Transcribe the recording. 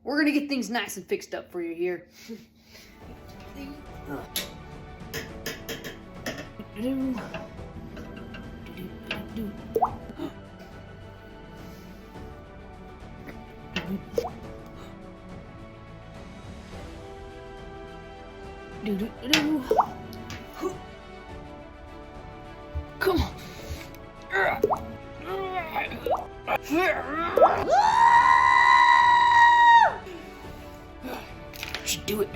We're gonna get things nice and fixed up for you here. Come on. Should do it.